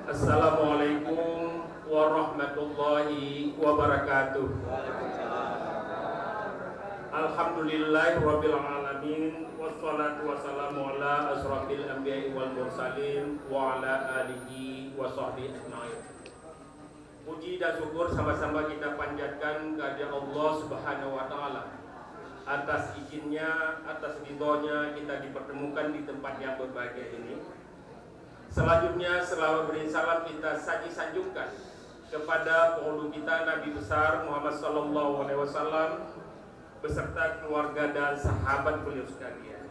Assalamualaikum warahmatullahi wabarakatuh. Alhamdulillahirabbil alamin wassalatu wassalamu ala asrofil anbiya'i wal mursalin wa ala alihi wa sahbihi ajma'in. Puji dan syukur sama-sama kita panjatkan kepada Allah Subhanahu wa taala. Atas izinnya, atas ridhonya kita dipertemukan di tempat yang berbahagia ini. Selanjutnya selawat beri salam kita sanjungkan kepada penghulu kita Nabi besar Muhammad sallallahu alaihi wasallam beserta keluarga dan sahabat beliau sekalian.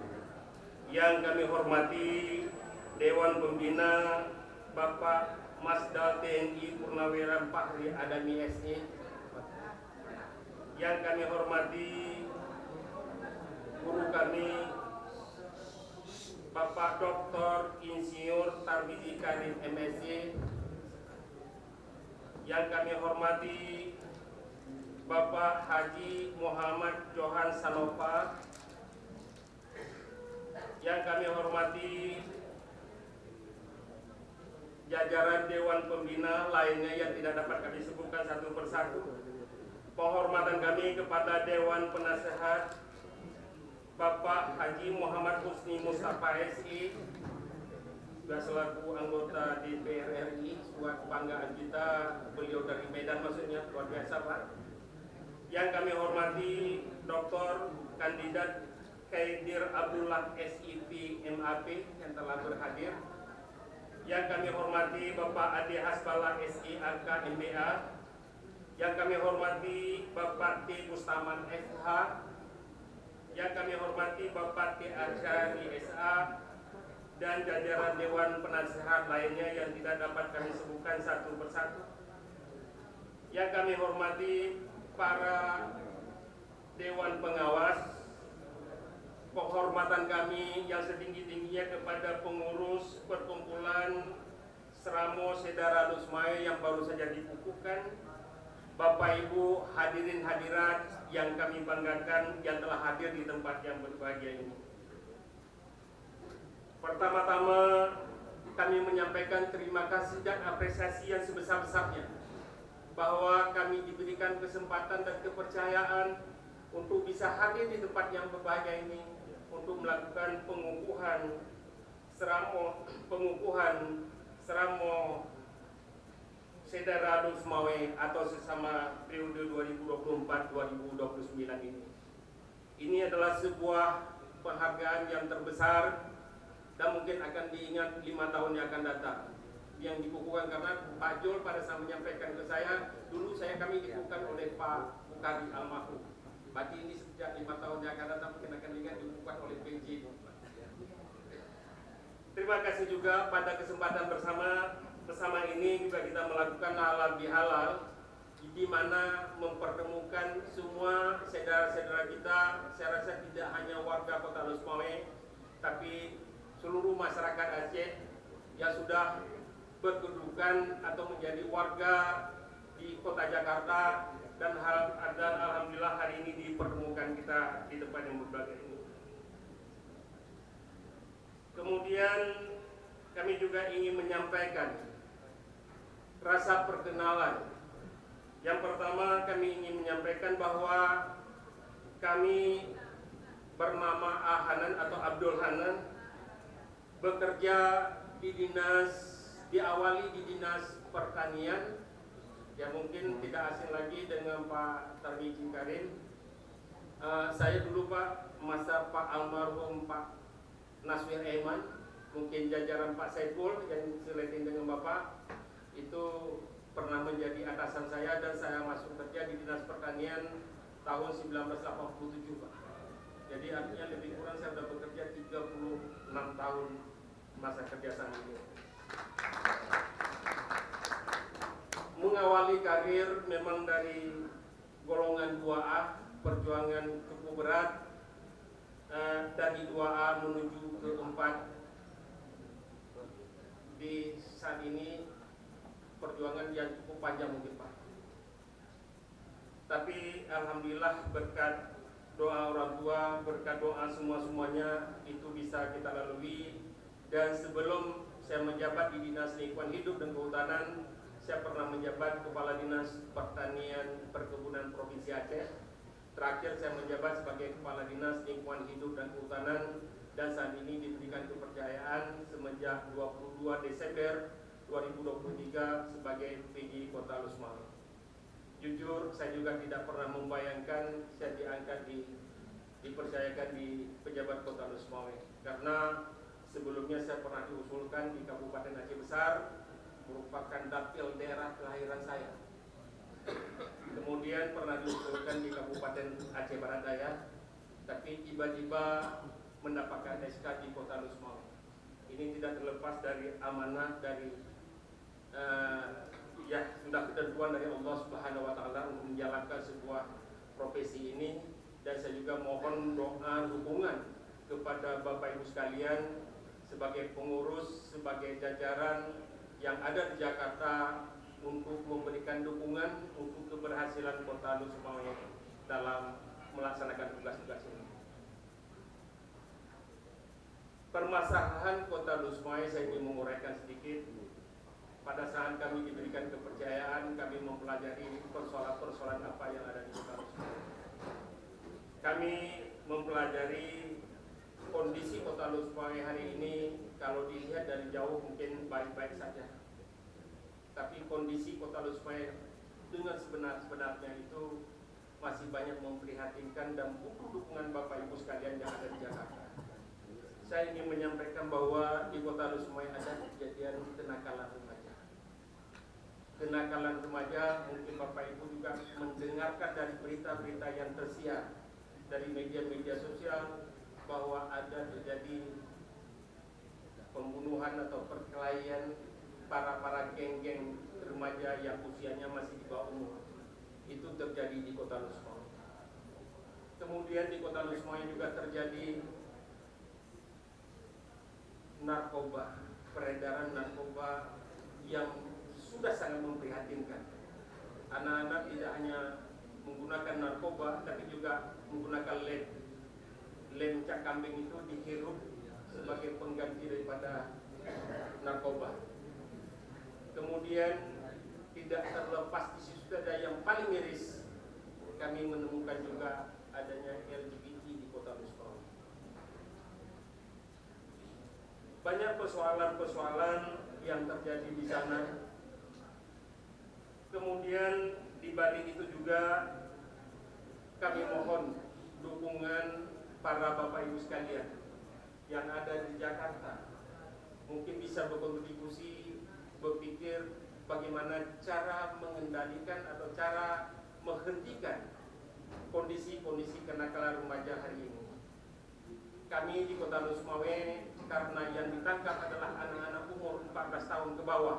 Yang kami hormati Dewan Pembina Bapak Masda TNI Purnawirawan Fahri Adami SE. Yang kami hormati guru kami Bapak Dr. Insinyur Tarmizi Karim MSc. Yang kami hormati Bapak Haji Muhammad Johan Sanova. Yang kami hormati jajaran Dewan Pembina lainnya yang tidak dapat kami sebutkan satu persatu. Penghormatan kami kepada Dewan Penasehat Bapak Haji Muhammad Husni Mustafa SI, juga selaku anggota DPR RI, sebuah kebanggaan kita, beliau dari Medan maksudnya, luar biasa Pak. Yang kami hormati Dr. Kandidat Khaidir Abdullah SIP MAP yang telah berhadir. Yang kami hormati Bapak Ade Hasbala SI AK MBA. Yang kami hormati Bapak T. Bustaman FH. Yang kami hormati Bapak T. Asyari SA dan jajaran Dewan Penasehat lainnya yang tidak dapat kami sebutkan satu persatu. Yang kami hormati para Dewan Pengawas, penghormatan kami yang setinggi-tingginya kepada pengurus perkumpulan Seramo Sedara Lusmai yang baru saja dikukuhkan, Bapak Ibu hadirin hadirat yang kami banggakan yang telah hadir di tempat yang berbahagia ini. Pertama-tama kami menyampaikan terima kasih dan apresiasi yang sebesar-besarnya bahwa kami diberikan kesempatan dan kepercayaan untuk bisa hadir di tempat yang berbahagia ini untuk melakukan pengukuhan Seramo Sedara Lusmawe atau sesama periode 2024-2029 ini. Ini adalah sebuah penghargaan yang terbesar dan mungkin akan diingat 5 tahun yang akan datang. Yang dikukuhkan karena Pak Jol pada saat menyampaikan ke saya, dulu kami dikukuhkan oleh Pak Bukari almarhum. Berarti ini sejak 5 tahun yang akan datang mungkin akan diingat dikukuhkan oleh PJ. Terima kasih juga pada kesempatan bersama ini juga kita melakukan halal bihalal di mana mempertemukan semua saudara-saudara kita. Saya rasa tidak hanya warga Kota Lusmawe tapi seluruh masyarakat Aceh yang sudah berkedudukan atau menjadi warga di Kota Jakarta dan alhamdulillah hari ini dipertemukan kita di tempat yang berbahagia ini. Kemudian kami juga ingin menyampaikan rasa perkenalan. Yang pertama kami ingin menyampaikan bahwa kami bernama Hanan atau Abdul Hanan, bekerja diawali di dinas pertanian. Ya mungkin tidak asing lagi dengan Pak Tarmizi Karim. Saya dulu Pak, masa Pak almarhum Pak Naswir Aiman, mungkin jajaran Pak Saiful yang seleting dengan Bapak itu pernah menjadi atasan saya dan saya masuk kerja di Dinas Pertanian tahun 1987 Pak. Jadi artinya lebih kurang saya sudah bekerja 36 tahun masa kerja saya ini. Mengawali karir memang dari golongan 2A, perjuangan cukup berat, dari 2A menuju ke 4. Di saat ini perjuangan yang cukup panjang mungkin Pak. Tapi alhamdulillah berkat doa orang tua, berkat doa semuanya itu bisa kita lalui. Dan sebelum saya menjabat di Dinas Lingkungan Hidup dan Kehutanan Kehutanan, saya pernah menjabat Kepala Dinas Pertanian Perkebunan Provinsi Aceh. Terakhir saya menjabat sebagai Kepala Dinas Lingkungan Hidup dan Kehutanan, dan saat ini diberikan kepercayaan semenjak 22 Desember 2023 sebagai PJ Kota Lusmawe. Jujur, saya juga tidak pernah membayangkan saya dipercayakan di pejabat Kota Lusmawe, karena sebelumnya saya pernah diusulkan di Kabupaten Aceh Besar, merupakan dapil daerah kelahiran saya. Kemudian pernah diusulkan di Kabupaten Aceh Barat Daya, tapi tiba-tiba mendapatkan SK di Kota Lusmawe. Ini tidak terlepas dari amanah dari sudah ketentuan dari Allah Subhanahu wa taala untuk menjalankan sebuah profesi ini, dan saya juga mohon doa dukungan kepada Bapak Ibu sekalian sebagai pengurus, sebagai jajaran yang ada di Jakarta untuk memberikan dukungan untuk keberhasilan Kota Lusmawe dalam melaksanakan tugas-tugas ini. Permasalahan Kota Lusmawe saya ingin menguraikan sedikit. Pada saat kami diberikan kepercayaan, kami mempelajari persoalan-persoalan apa yang ada di Kota Lusmawe. Kami mempelajari kondisi Kota Lusmawe hari ini. Kalau dilihat dari jauh mungkin baik-baik saja, tapi kondisi Kota Lusmawe dengan sebenar-benarnya itu masih banyak memprihatinkan, dan butuh dukungan Bapak Ibu sekalian yang ada di Jakarta. Saya ingin menyampaikan bahwa di Kota Lusmawe ada kejadian kenakalan remaja. Kenakalan remaja, mungkin Bapak Ibu juga mendengarkan dari berita-berita yang tersiar dari media-media sosial bahwa ada terjadi pembunuhan atau perkelahian para geng-geng remaja yang usianya masih di bawah umur. Itu terjadi di Kota Lusmawe. Kemudian di Kota Lusmawe juga terjadi narkoba, peredaran narkoba yang sudah sangat memprihatinkan. Anak-anak tidak hanya menggunakan narkoba, tapi juga menggunakan lem. Lem cak kambing itu dihirup sebagai pengganti daripada narkoba. Kemudian tidak terlepas di situ ada yang paling miris, kami menemukan juga adanya LGBT di Kota Lusmawe. Banyak persoalan-persoalan yang terjadi di sana. Kemudian di balik itu juga kami mohon dukungan para Bapak Ibu sekalian yang ada di Jakarta, mungkin bisa berkontribusi, berpikir bagaimana cara mengendalikan atau cara menghentikan kondisi-kondisi kenakalan remaja hari ini. Kami di Kota Lusmawe, karena yang ditangkap adalah anak-anak umur 14 tahun ke bawah,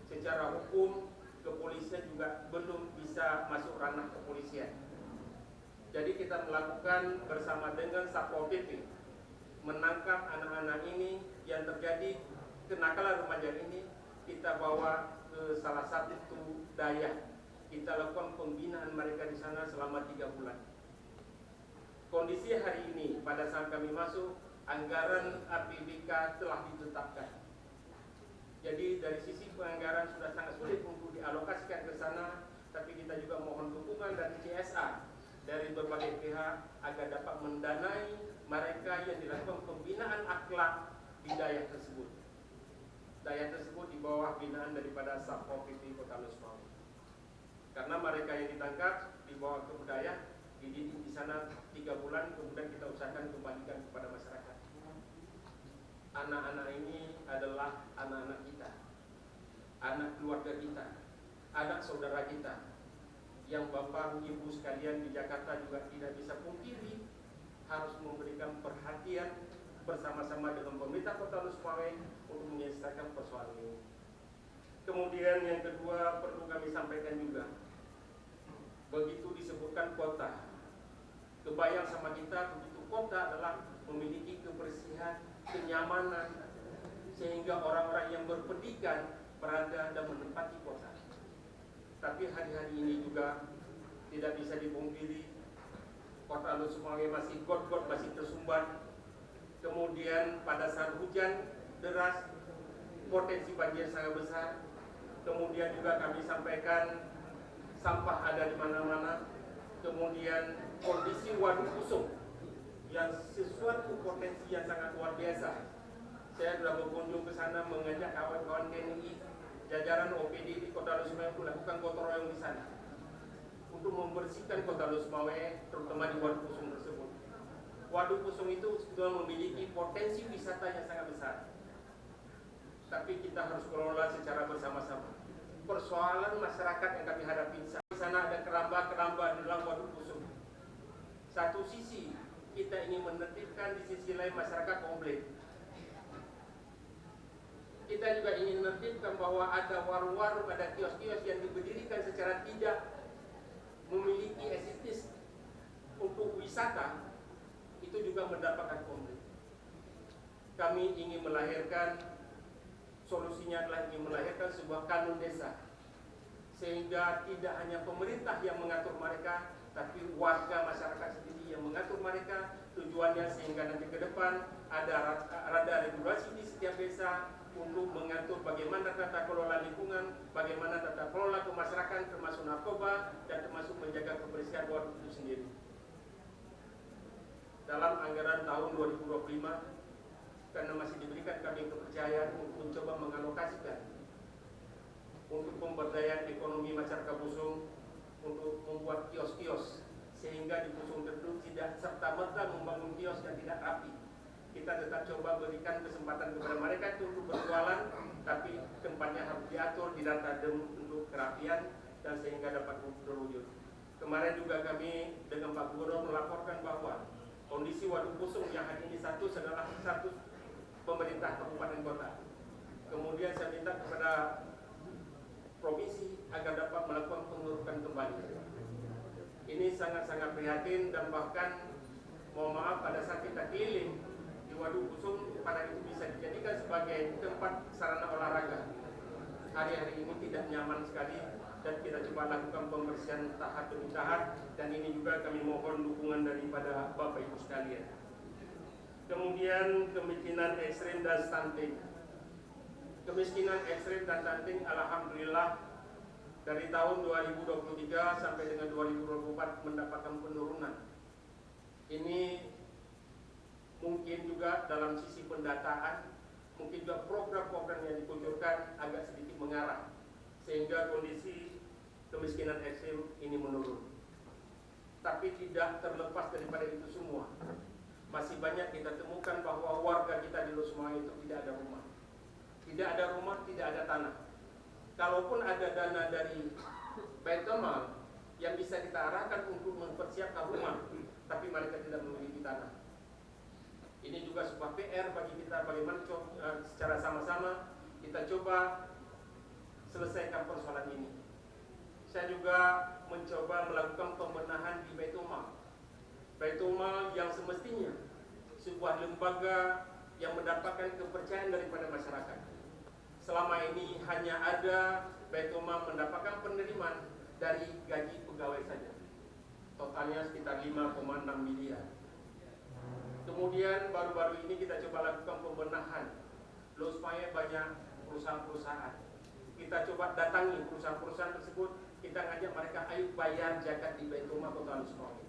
secara hukum kepolisian juga belum bisa masuk ranah kepolisian. Jadi kita melakukan bersama dengan Satpol PP menangkap anak-anak ini yang terjadi kenakalan remaja ini. Kita bawa ke salah satu daerah, kita lakukan pembinaan mereka di sana selama 3 bulan. Kondisi hari ini pada saat kami masuk, anggaran APBK telah ditetapkan. Jadi dari sisi penganggaran sudah sangat sulit untuk dialokasikan ke sana, tapi kita juga mohon dukungan dari CSA dari berbagai pihak agar dapat mendanai mereka yang dilakukan pembinaan akhlak di daerah tersebut. Daerah tersebut di bawah binaan daripada Satpol PP Kota Lusmawe. Karena mereka yang ditangkap dibawa ke daerah, dididik di sana 3 bulan, kemudian kita usahakan kembalikan kepada masyarakat. Anak-anak ini adalah anak-anak kita, anak keluarga kita, anak saudara kita, yang Bapak Ibu sekalian di Jakarta juga tidak bisa pungkiri harus memberikan perhatian bersama-sama dengan pemerintah Kota Lusmawe untuk menyelesaikan persoalan ini. Kemudian yang kedua perlu kami sampaikan juga, begitu disebutkan kota, kebayang sama kita begitu kota adalah memiliki kebersihan, kenyamanan, sehingga orang-orang yang berpendidikan berada dan menempati kota. Tapi hari-hari ini juga tidak bisa dipungkiri, Kota Lusmawe masih got-got, masih tersumbat. Kemudian pada saat hujan deras, potensi banjir sangat besar. Kemudian juga kami sampaikan sampah ada di mana-mana. Kemudian kondisi waduk Pusung yang sesuatu potensi yang sangat luar biasa. Saya sudah berkunjung ke sana mengajak kawan-kawan TNI, jajaran OPD di Kota Losmawe untuk melakukan gotong royong di sana untuk membersihkan Kota Losmawe, terutama di waduk Pusung tersebut. Waduk Pusung itu sudah memiliki potensi wisata yang sangat besar, tapi kita harus kelola secara bersama-sama. Persoalan masyarakat yang kami hadapi di sana ada keramba-keramba di dalam waduk Pusung. Satu sisi kita ingin menertibkan, di sisi lain masyarakat komplain. Kita juga ingin menertibkan bahwa ada warung-warung, ada kios-kios yang diberdirikan secara tidak memiliki eksistensi untuk wisata, itu juga mendapatkan komplain. Kami ingin melahirkan, solusinya adalah ingin melahirkan sebuah kanun desa, sehingga tidak hanya pemerintah yang mengatur mereka, tapi warga masyarakat sendiri yang mengatur mereka. Tujuannya sehingga nanti ke depan ada regulasi di setiap desa untuk mengatur bagaimana tata kelola lingkungan, bagaimana tata kelola kemasyarakatan termasuk narkoba, dan termasuk menjaga kebersihan waduk itu sendiri. Dalam anggaran tahun 2025, karena masih diberikan kami kepercayaan untuk mencoba mengalokasikan untuk pemberdayaan ekonomi masyarakat Pusung, untuk membuat kios-kios, sehingga di Pusung tersebut tidak serta-merta membangun kios yang tidak rapi. Kita tetap coba berikan kesempatan kepada mereka untuk berjualan, tapi tempatnya harus diatur, didata untuk kerapian, dan sehingga dapat terwujud. Kemarin juga kami dengan Pak Gubernur melaporkan bahwa kondisi waduk Pusung yang hari ini status adalah status pemerintah kabupaten kota. Kemudian saya minta kepada provinsi agar dapat melakukan pengurukan kembali. Ini sangat-sangat prihatin, dan bahkan mohon maaf pada saat kita keliling di waduk Pusung, pada itu bisa dijadikan sebagai tempat sarana olahraga. Hari-hari ini tidak nyaman sekali, dan kita coba lakukan pembersihan tahap demi tahap, dan ini juga kami mohon dukungan daripada Bapak Ibu sekalian. Kemudian kemiskinan ekstrim dan stunting. Kemiskinan ekstrim dan stunting alhamdulillah dari tahun 2023 sampai dengan 2024 mendapatkan penurunan. Ini mungkin juga dalam sisi pendataan, mungkin juga program-program yang dikucurkan agak sedikit mengarah, sehingga kondisi kemiskinan ekstrim ini menurun. Tapi tidak terlepas daripada itu semua, masih banyak kita temukan bahwa warga kita di Losmawe itu tidak ada rumah. Tidak ada rumah, tidak ada tanah. Kalaupun ada dana dari Baitul-Mal yang bisa kita arahkan untuk mempersiapkan rumah, tapi mereka tidak memiliki tanah. Ini juga sebuah PR bagi kita, bagaimana secara sama-sama kita coba selesaikan persoalan ini. Saya juga mencoba melakukan pembenahan di Baitul-Mal. Baitul-Mal yang semestinya sebuah lembaga yang mendapatkan kepercayaan daripada masyarakat. Selama ini hanya ada Baitul-Mal mendapatkan penerimaan dari gaji pegawai saja, totalnya sekitar 5,6 miliar. Kemudian baru-baru ini kita coba lakukan pembenahan. Losmawe banyak perusahaan-perusahaan. Kita coba datangi perusahaan-perusahaan tersebut, kita ngajak mereka, ayo bayar zakat di Baitul-Mal Kota Losmawe.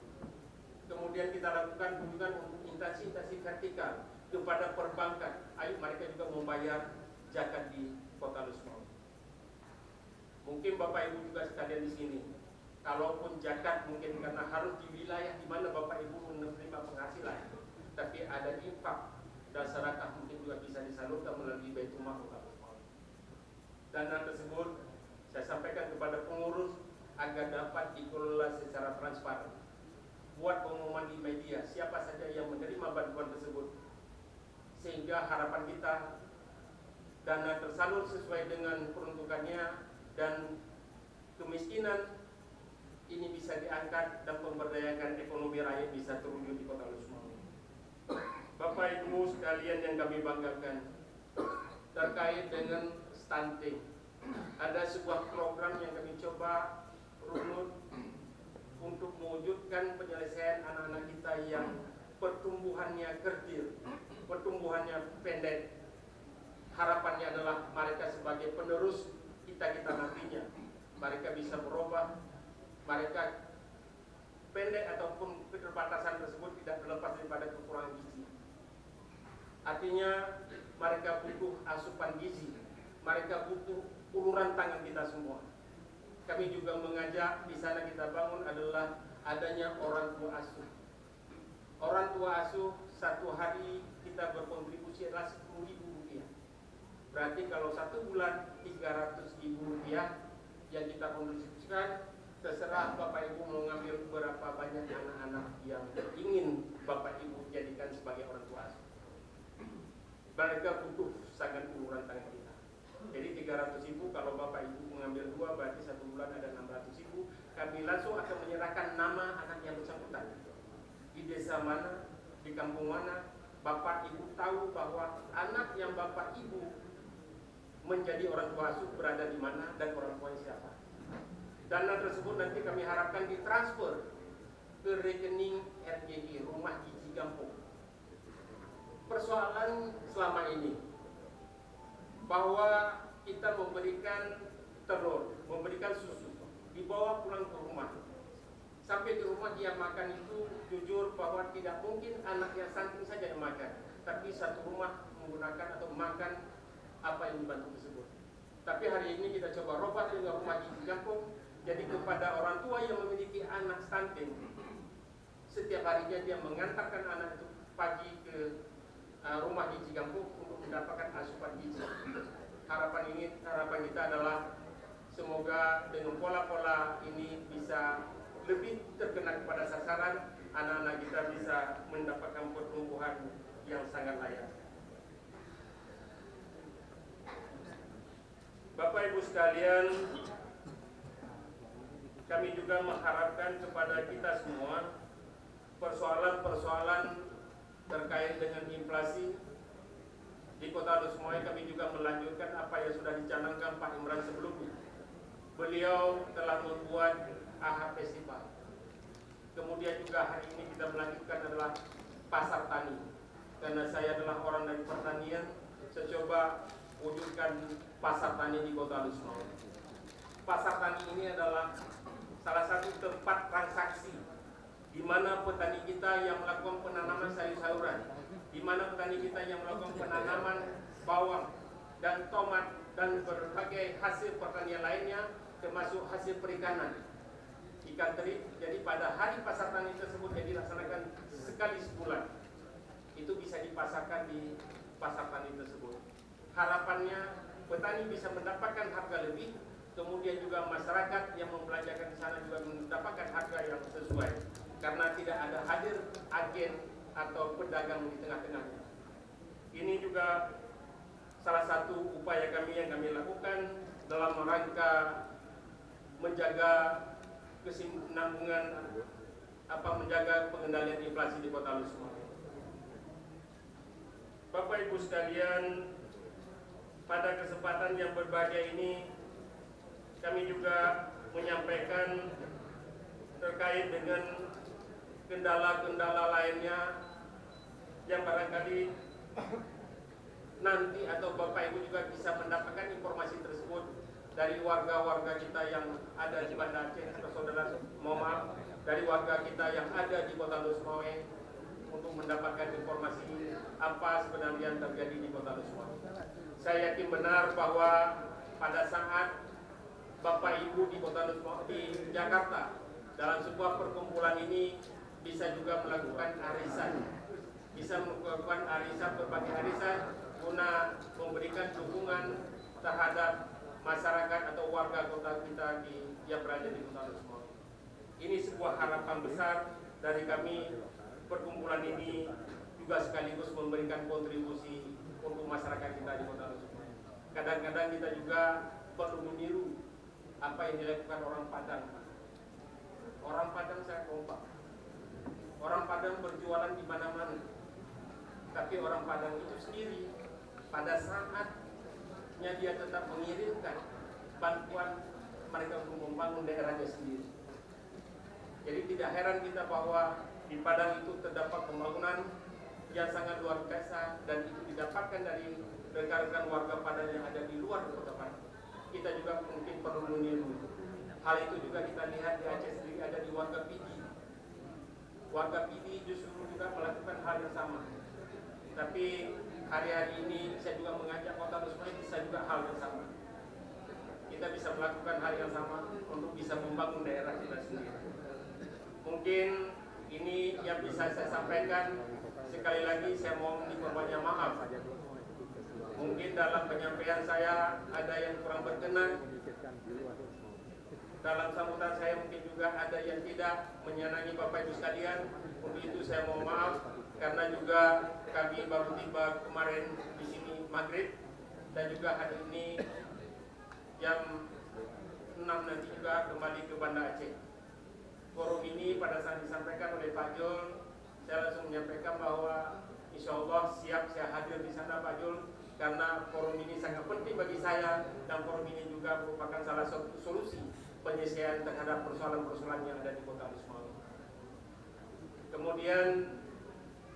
Kemudian kita lakukan kunjungan untuk instansi-instansi vertikal kepada perbankan, ayo mereka juga membayar zakat di Kota Losmawe. Mungkin Bapak Ibu juga sekalian di sini, kalaupun zakat mungkin karena harus di wilayah di mana Bapak Ibu menerima penghasilan, tapi ada infak dan sedekah mungkin juga bisa disalurkan melalui Baitul-Mal Kota Losmawe. Dana tersebut saya sampaikan kepada pengurus agar dapat dikelola secara transparan. Buat pengumuman di media siapa saja yang menerima bantuan tersebut, sehingga harapan kita dana tersalur sesuai dengan peruntukannya, dan kemiskinan ini bisa diangkat dan pemberdayakan ekonomi rakyat bisa terwujud di Kota Losmawe. Bapak Ibu sekalian yang kami banggakan, terkait dengan stunting, ada sebuah program yang kami coba runut untuk mewujudkan penyelesaian anak-anak kita yang pertumbuhannya kerdil, pertumbuhannya pendek. Harapannya adalah mereka sebagai penerus kita bisa berubah. Mereka pendek ataupun keterbatasan tersebut tidak terlepas daripada kekurangan gizi. Artinya mereka butuh asupan gizi, mereka butuh uluran tangan kita semua. Kami juga mengajak di sana kita bangun adalah adanya orang tua asuh. Orang tua asuh satu hari kita berkontribusi adalah Rp10.000. Berarti kalau satu bulan Rp300.000 yang kita kontribusikan. Terserah Bapak Ibu mau ngambil berapa banyak anak-anak yang ingin Bapak Ibu jadikan sebagai orang tua asuh. Mereka butuh sangat uluran tangan kita. Jadi 300.000 kalau Bapak Ibu mengambil 2 berarti satu bulan ada 600.000. Kami langsung akan menyerahkan nama anak yang bersangkutan. Di desa mana, di kampung mana, Bapak Ibu tahu bahwa anak yang Bapak Ibu menjadi orang tua asuh berada di mana dan orang tuanya siapa. Dana tersebut nanti kami harapkan ditransfer ke rekening RGG, Rumah Gizi Gampung. Persoalan selama ini bahwa kita memberikan telur, memberikan susu, dibawa pulang ke rumah. Sampai di rumah dia makan itu jujur bahwa tidak mungkin anak yang stunting saja yang makan, tapi satu rumah menggunakan atau makan apa yang dibantu tersebut. Tapi hari ini kita coba robah dengan Rumah Gizi Gampung. Jadi kepada orang tua yang memiliki anak stunting, setiap harinya dia mengantarkan anak itu pagi ke Rumah Gizi Gampung untuk mendapatkan asupan gizi. Harapan kita adalah semoga dengan pola-pola ini bisa lebih terkena kepada sasaran, anak-anak kita bisa mendapatkan pertumbuhan yang sangat layak. Bapak Ibu sekalian, kami juga mengharapkan kepada kita semua persoalan-persoalan terkait dengan inflasi di Kota Lusmoe. Kami juga melanjutkan apa yang sudah dicanangkan Pak Imran sebelumnya. Beliau telah membuat AH Festival. Kemudian juga hari ini kita melanjutkan adalah Pasar Tani. Karena saya adalah orang dari pertanian, saya coba wujudkan Pasar Tani di Kota Lusmoe. Pasar Tani ini adalah salah satu tempat transaksi di mana petani kita yang melakukan penanaman sayur-sayuran, di mana petani kita yang melakukan penanaman bawang dan tomat dan berbagai hasil pertanian lainnya, termasuk hasil perikanan, ikan teri. Jadi pada hari pasar tani tersebut yang dilaksanakan sekali sebulan, itu bisa dipasarkan di pasar tani tersebut. Harapannya petani bisa mendapatkan harga lebih, kemudian juga masyarakat yang membelanjakan di sana juga mendapatkan harga yang sesuai, karena tidak ada hadir agen atau pedagang di tengah-tengahnya. Ini juga salah satu upaya kami yang kami lakukan dalam rangka menjaga kesinambungan menjaga pengendalian inflasi di Kota Lusmoe. Bapak Ibu sekalian, pada kesempatan yang berbahagia ini kami juga menyampaikan terkait dengan kendala-kendala lainnya yang barangkali nanti atau Bapak Ibu juga bisa mendapatkan informasi tersebut dari warga-warga kita yang ada di Banda Aceh atau saudara, mohon maaf, dari warga kita yang ada di Kota Lusmoe untuk mendapatkan informasi apa sebenarnya yang terjadi di Kota Lusmoe. Saya yakin benar bahwa pada saat Bapak Ibu di Kota Lusmoe di Jakarta dalam sebuah perkumpulan ini bisa juga melakukan arisan, berbagai arisan guna memberikan dukungan terhadap masyarakat atau warga kota kita yang berada di Kota Lusmoe. Ini sebuah harapan besar dari kami. Perkumpulan ini juga sekaligus memberikan kontribusi untuk masyarakat kita di Kota Lusmoe. Kadang-kadang kita juga perlu meniru apa yang dilakukan orang Padang. Orang Padang sangat kompak. Orang Padang berjualan di mana-mana. Tapi orang Padang itu sendiri pada saatnya dia tetap mengirimkan bantuan mereka untuk membangun daerahnya sendiri. Jadi tidak heran kita bahwa di Padang itu terdapat pembangunan yang sangat luar biasa dan itu didapatkan dari rekan-rekan warga Padang yang ada di luar Kota Padang. Kita juga mungkin perlu meniru. Hal itu juga kita lihat di Aceh sendiri, ada di warga Pidi. Warga Pidi justru juga melakukan hal yang sama. Tapi hari-hari ini saya juga mengajak Kota Lusmai bisa juga hal yang sama. Kita bisa melakukan hal yang sama untuk bisa membangun daerah kita sendiri. Mungkin ini yang bisa saya sampaikan. Sekali lagi saya mohon diperbanyak maaf. Mungkin dalam penyampaian saya ada yang kurang berkenan. Dalam sambutan saya mungkin juga ada yang tidak menyenangi Bapak Ibu sekalian. Untuk itu saya mohon maaf karena juga kami baru tiba kemarin di sini maghrib dan juga hari ini jam 6 nanti juga kembali ke Banda Aceh. Forum ini pada saat disampaikan oleh Pak Jul, saya langsung menyampaikan bahwa insya Allah siap saya hadir di sana Pak Jul, karena forum ini sangat penting bagi saya dan forum ini juga merupakan salah satu solusi penyelesaian terhadap persoalan-persoalan yang ada di Kota Lusmai. Kemudian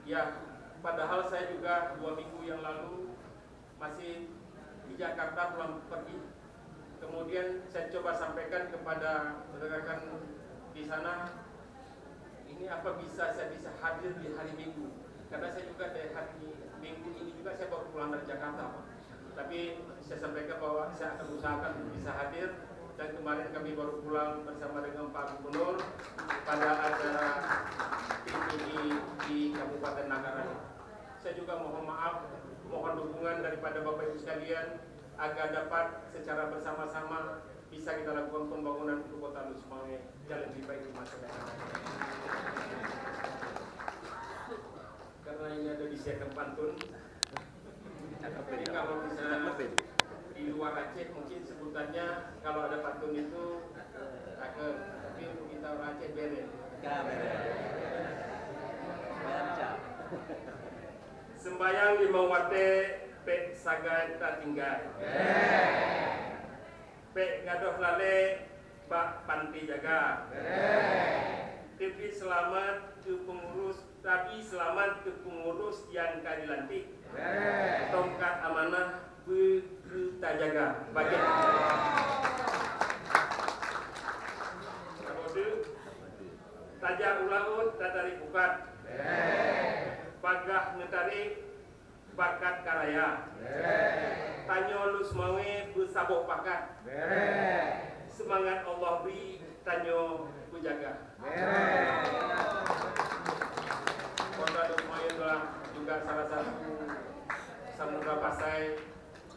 ya, padahal saya juga 2 minggu yang lalu masih di Jakarta pulang pergi. Kemudian saya coba sampaikan kepada rekan-rekan di sana, ini apa bisa saya bisa hadir di hari Minggu? Karena saya juga dari hari Minggu ini juga saya baru pulang dari Jakarta, Pak. Tapi saya sampaikan bahwa saya akan usahakan untuk bisa hadir. Dan kemarin kami baru pulang bersama dengan Pak Gubernur pada acara itu di Kabupaten Nanggaran. Saya juga mohon maaf, mohon dukungan daripada Bapak Ibu sekalian agar dapat secara bersama-sama bisa kita lakukan pembangunan untuk Kota Lusmai yang lebih baik di masa depan. Karena ini ada disiapkan pantun, jadi kalau bisa di luar Aceh mungkin sebutannya kalau ada pantun itu cakep, tapi untuk kita orang Aceh bere. Sembayang di Mawate pek sagai tak tinggal. Pek gadoh lale bak panti jaga. Tapi selamat ke pengurus yang kali lantik. Tongkat amanah kita jaga bagian. Tajak ulaut tatari bukat. Pagah ngetarik bakat karaya. Tanyo Lusmai bersabok pakat. Semangat Allah beri tanyo kujaga. Kota Lusmai adalah juga salah satu samudra pasai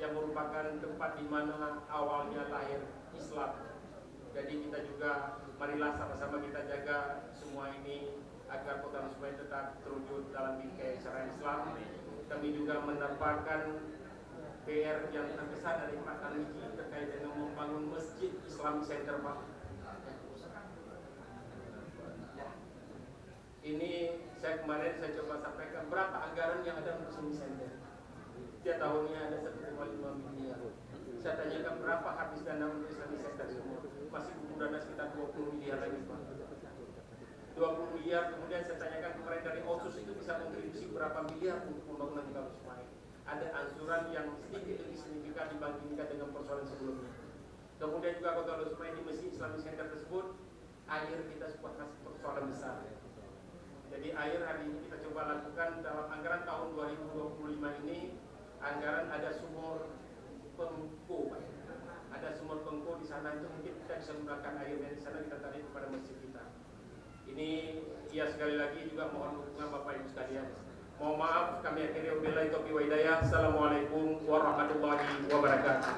yang merupakan tempat di mana awalnya lahir Islam. Jadi kita juga marilah sama-sama kita jaga semua ini agar Kota Lusmai tetap terwujud dalam bingkai syariat Islam. Kami juga mendapatkan PR yang terbesar dari Pak Taniji terkait dengan membangun Masjid Islam Center, Pak. Ini kemarin saya coba sampaikan berapa anggaran yang ada untuk Islamic Center. Setiap tahunnya ada 1,5 miliar. Saya tanyakan berapa habis dana untuk Islamic Center semua. Masih butuh dana sekitar 20 miliar lagi, Pak. 20 miliar, kemudian saya tanyakan kemarin dari OSUS itu bisa kontribusi berapa miliar untuk pembangunan Kota Lusmai. Ada ansuran yang sedikit lebih signifikan dibandingkan dengan persoalan sebelumnya. Kemudian juga Kota Lusmai di Masjid Islamic Center tersebut, air kita sempat masih persoalan besar. Jadi air hari ini kita coba lakukan dalam anggaran tahun 2025 ini, anggaran ada sumur pengko, ada sumur pengko di sana, itu mungkin kita bisa menggunakan air dari sana kita tarik kepada masjid kita. Ini ya sekali lagi juga mohon dukungan Bapak Ibu sekalian. Mohon maaf kami akhiri wabillahi taufiq wa hidayah. Assalamualaikum warahmatullahi wabarakatuh.